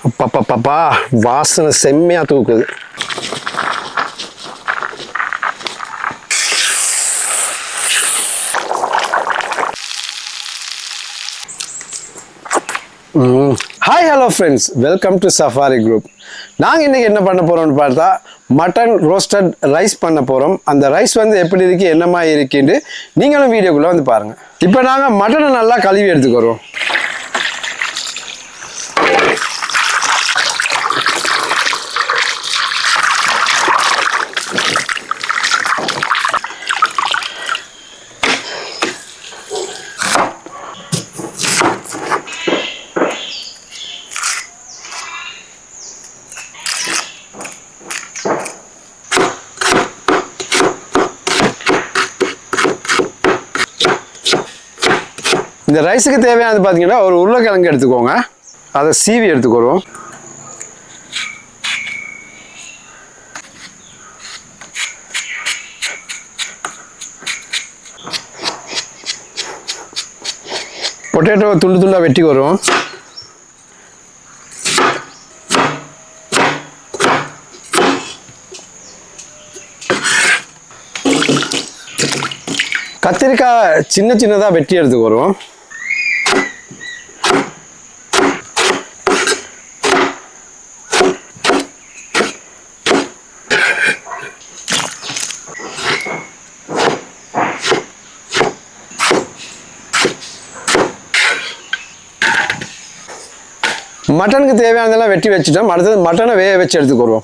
அப்பா வாசனை செம்மையா தூக்குது. Hi hello friends, welcome to safari group. நாங்கள் இன்றைக்கி என்ன பண்ண போகிறோம்னு பார்த்தா மட்டன் ரோஸ்டட் ரைஸ் பண்ண போகிறோம். அந்த ரைஸ் வந்து எப்படி இருக்குது, என்னமா இருக்குன்னு நீங்களும் வீடியோக்குள்ளே வந்து பாருங்கள். இப்போ நாங்கள் மட்டனை நல்லா கழுவி எடுத்துக்கிறோம். இந்த ரைஸுக்கு தேவையானது பார்த்தீங்கன்னா ஒரு உருளைக்கிழங்கு எடுத்துக்கோங்க, அதை சீவி எடுத்துக்கிறோம். பொட்டேட்டோ துண்டு துண்டாக வெட்டி வரும். கத்திரிக்காய் சின்ன சின்னதாக வெட்டி எடுத்துக்கிறோம். மட்டனுக்கு தேவையானதெல்லாம் வெட்டி வச்சுட்டோம். அடுத்தது மட்டனை வேக வச்சு எடுத்துக்கிறோம்.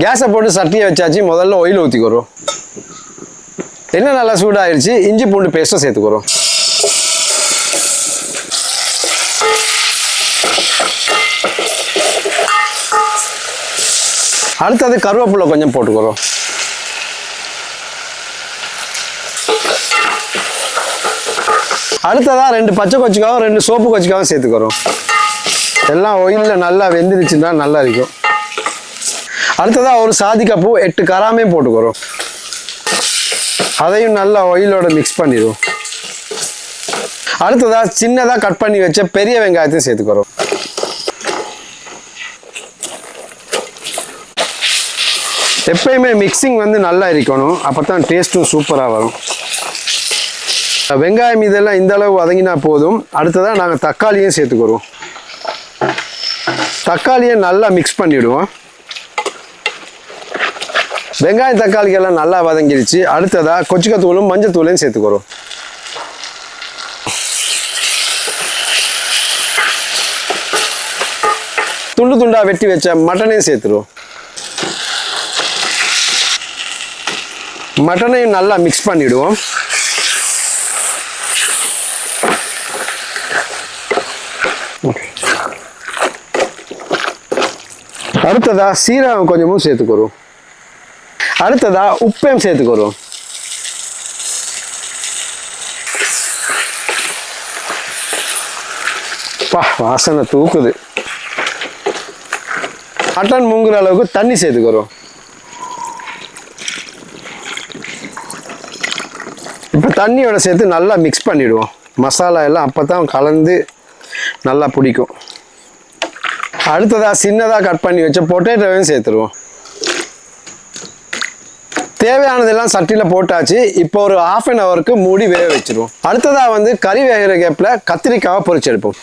கேஸை போட்டு சட்டியை வச்சாச்சு. முதல்ல ஆயில் ஊற்றிக்கிறோம். எண்ணெய் நல்லா சூடாகிடுச்சு. இஞ்சி பூண்டு பேஸ்ட்டை சேர்த்துக்கிறோம். அடுத்தது கருவேப்பிலை கொஞ்சம் போட்டுக்கிறோம். அடுத்ததாக 2 பச்சை கொச்சிக்காவும் 2 சோப்பு கொச்சிக்காவும் சேர்த்துக்கிறோம். எல்லாம் ஆயிலில் நல்லா வெந்துருச்சுன்னா நல்லா இருக்கும். அடுத்ததாக ஒரு சாதி கப்பு 8 கராமையும் போட்டுக்கிறோம். அதையும் நல்லா ஆயிலோட மிக்ஸ் பண்ணிடுவோம். அடுத்ததாக சின்னதாக கட் பண்ணி வச்ச பெரிய வெங்காயத்தையும் சேர்த்துக்கிறோம். எப்பயுமே மிக்சிங் வந்து நல்லா இருக்கணும், அப்போ தான் டேஸ்ட்டும் சூப்பராக வரும். வெங்காயம் இதெல்லாம் இந்த அளவு வதங்கினா போதும். அடுத்ததாக நாங்கள் தக்காளியும் சேர்த்துக்கிறோம். தக்காளியை நல்லா மிக்ஸ் பண்ணிவிடுவோம். வெங்காயம் தக்காளிக்கெல்லாம் நல்லா வதங்கிடுச்சு. அடுத்ததாக கொச்சிக்கத்தூளும் மஞ்சள் தூளையும் சேர்த்துக்கிறோம். துண்டு துண்டாக வெட்டி வச்ச மட்டனையும் சேர்த்துருவோம். மட்டனையும் நல்லா மிக்ஸ் பண்ணிவிடுவோம். அடுத்ததா சீரகம் கொஞ்சமும் சேர்த்துக்கிறோம். அடுத்ததா உப்பையும் சேர்த்துக்கிறோம். வாசனை தூக்குது. மட்டன் மூங்குற அளவுக்கு தண்ணி சேர்த்துக்கிறோம். இப்போ தண்ணியோட சேர்த்து நல்லா மிக்ஸ் பண்ணிடுவோம். மசாலா எல்லாம் அப்போ தான் கலந்து நல்லா பிடிக்கும். அடுத்ததாக சின்னதாக கட் பண்ணி வச்ச பொட்டேட்டோவையும் சேர்த்துருவோம். தேவையானதெல்லாம் சட்டியில் போட்டாச்சு. இப்போ ஒரு 1/2 ஹவருக்கு மூடி வேக வச்சிருவோம். அடுத்ததாக வந்து கறி வேகிற கேப்பில் கத்திரிக்காவை பொரிச்சு எடுப்போம்.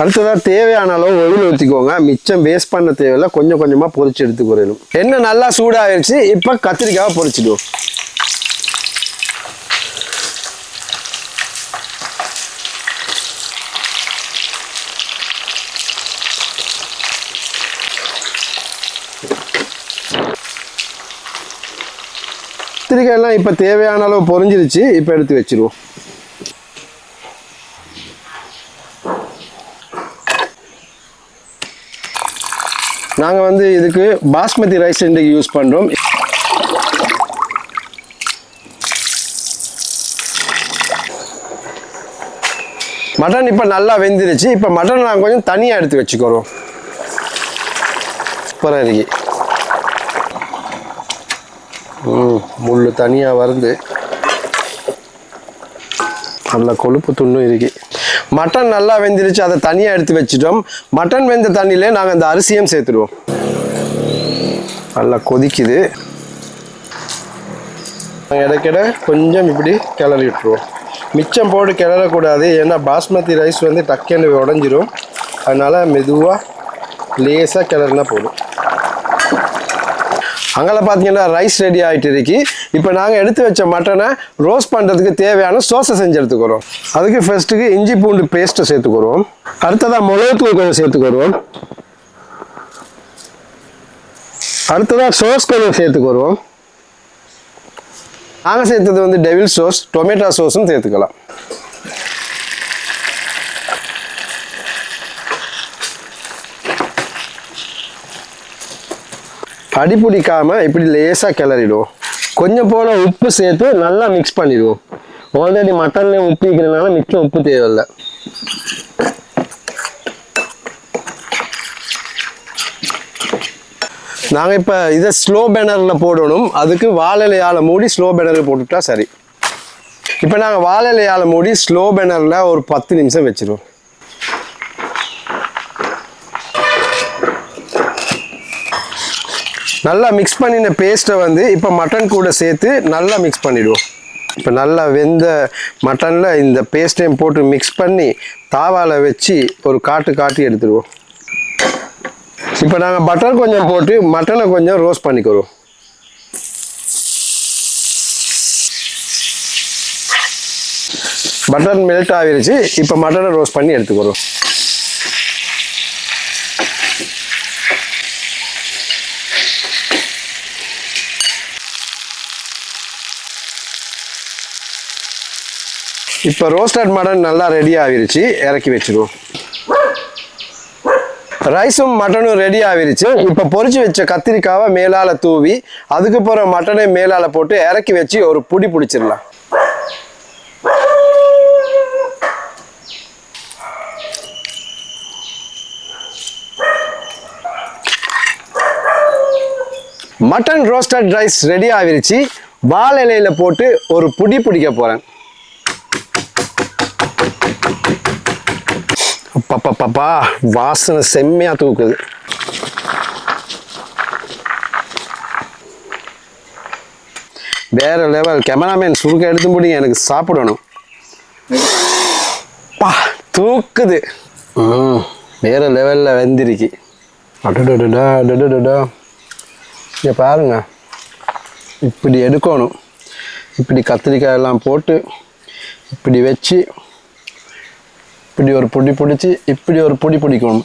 அடுத்ததாக தேவையான அளவு ஆயில் ஊற்றிக்கோங்க. மிச்சம் வேஸ்ட் பண்ண தேவையில்லை, கொஞ்சம் கொஞ்சமாக பொரிச்சு எடுத்துக்கிறோம். எண்ணெய் நல்லா சூடாகிடுச்சு. இப்போ கத்திரிக்காவை பொரிச்சிடுவோம். கத்திரிக்காயெல்லாம் இப்போ தேவையான அளவு பொரிஞ்சிருச்சு. இப்போ எடுத்து வச்சிருவோம். நாங்கள் வந்து இதுக்கு பாஸ்மதி ரைஸ் இன்றைக்கு யூஸ் பண்ணுறோம். மட்டன் இப்போ நல்லா வெந்துருச்சு. இப்போ மட்டன் நாங்கள் கொஞ்சம் தனியாக எடுத்து வச்சுக்கிறோம். சூப்பராக இருக்கு. முள் தனியாக வருது. நல்ல கொழுப்பு துண்ணும் இருக்கு. மட்டன் நல்லா வெந்துருச்சு, அதை தனியாக எடுத்து வச்சுட்டோம். மட்டன் வெந்த தண்ணியிலே நாங்கள் இந்த அரிசியும் சேர்த்துடுவோம். நல்லா கொதிக்குது. இடைக்கிட கொஞ்சம் இப்படி கிளறி விட்டுருவோம். மிச்சம் போட்டு கிளறக்கூடாது, ஏன்னா பாஸ்மதி ரைஸ் வந்து டக்குன்னு உடஞ்சிரும். அதனால் மெதுவாக லேசாக கிளறினா போதும். அங்கே பார்த்தீங்கன்னா ரைஸ் ரெடி ஆகிட்டு இருக்கு. இப்போ நாங்கள் எடுத்து வச்ச மட்டனை ரோஸ்ட் பண்ணுறதுக்கு தேவையான சோஸை செஞ்சு எடுத்துக்கிறோம். அதுக்கு ஃபர்ஸ்ட்டுக்கு இஞ்சி பூண்டு பேஸ்ட்டை சேர்த்துக்கிறோம். அடுத்ததாக மிளகுத்தூள் கொஞ்சம் சேர்த்துக்கிறோம். அடுத்ததாக சோஸ் கொஞ்சம் சேர்த்துக்கிறோம். நாங்கள் சேர்த்தது வந்து டெவில் சோஸ், டொமேட்டோ சோஸும் சேர்த்துக்கலாம். அடி பிடிக்காமல் இப்படி லேசாக கிளறிடுவோம். கொஞ்சம் போல உப்பு சேர்த்து நல்லா மிக்ஸ் பண்ணிடுவோம். ஆல்ரெடி மட்டன்லேயும் உப்பு வைக்கிறதுனால மிச்சம் உப்பு தேவையில்லை. நாங்கள் இப்போ இதை ஸ்லோ பேனரில் போடணும். அதுக்கு வாழலையால் மூடி ஸ்லோ பேனரில் போட்டுவிட்டா சரி. இப்போ நாங்கள் வாழலையால் மூடி ஸ்லோ பேனரில் ஒரு 10 நிமிஷம் வச்சுருவோம். நல்லா மிக்ஸ் பண்ணின பேஸ்ட்டை வந்து இப்போ மட்டன் கூட சேர்த்து நல்லா மிக்ஸ் பண்ணிவிடுவோம். இப்போ நல்லா வெந்த மட்டனில் இந்த பேஸ்ட்டையும் போட்டு மிக்ஸ் பண்ணி தாவால் வச்சு ஒரு காட்டி எடுத்துடுவோம். இப்போ நாங்கள் பட்டர் கொஞ்சம் போட்டு மட்டனை கொஞ்சம் ரோஸ்ட் பண்ணிக்கிறோம். பட்டர் மெல்ட் ஆகிருச்சு. இப்போ மட்டனை ரோஸ்ட் பண்ணி எடுத்துக்கிறோம். இப்போ ரோஸ்டட் மட்டன் நல்லா ரெடி ஆகிருச்சு, இறக்கி வச்சிருவோம். ரைஸும் மட்டனும் ரெடி ஆகிருச்சு. இப்போ பொரிச்சு வச்ச கத்திரிக்காவை மேலால் தூவி அதுக்கப்புறம் மட்டனை மேலால் போட்டு இறக்கி வச்சு ஒரு புடி பிடிச்சிடலாம். மட்டன் ரோஸ்டட் ரைஸ் ரெடி ஆகிருச்சு. வாழை இலையில போட்டு ஒரு புடி பிடிக்க போகிறேன். பாப்பா வாசனை செம்மையா தூக்குது. வேற லெவல். கேமராமேன் சுருக்க எடுத்து முடியும், எனக்கு சாப்பிடணும். பா தூக்குது. வேற லெவல்ல வெந்திருக்கு. இங்க பாருங்க, இப்படி எடுக்கணும். இப்படி கத்திரிக்காய் எல்லாம் போட்டு இப்படி வச்சு இப்படி ஒரு பொடி பிடிச்சி இப்படி ஒரு பொடி பிடிக்கணும்.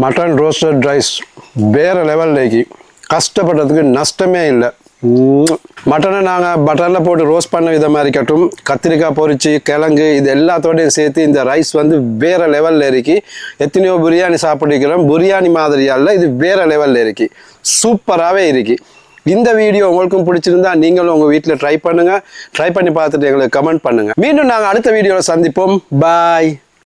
மட்டன் ரோஸ்டட் ரைஸ் வேற லெவல்லேக்கு. கஷ்டப்பட்டதுக்கு நஷ்டமே இல்லை. மட்டனை நாங்கள் பட்டரில் போட்டு ரோஸ்ட் பண்ண விதமாக இருக்கட்டும், கத்திரிக்காய் பொரிச்சு கிழங்கு இது எல்லாத்தோடையும் சேர்த்து இந்த ரைஸ் வந்து வேறு லெவலில் இருக்கு. எத்தனையோ பிரியாணி சாப்பிட்டுக்கிறோம், பிரியாணி மாதிரியால் இது வேறு லெவலில் இருக்கு. சூப்பராகவே இருக்கு. இந்த வீடியோ உங்களுக்கும் பிடிச்சிருந்தா நீங்களும் உங்கள் வீட்டில் ட்ரை பண்ணுங்கள். ட்ரை பண்ணி பார்த்துட்டு எங்களுக்கு கமெண்ட் பண்ணுங்கள். மீண்டும் நாங்கள் அடுத்த வீடியோவில் சந்திப்போம். பாய்.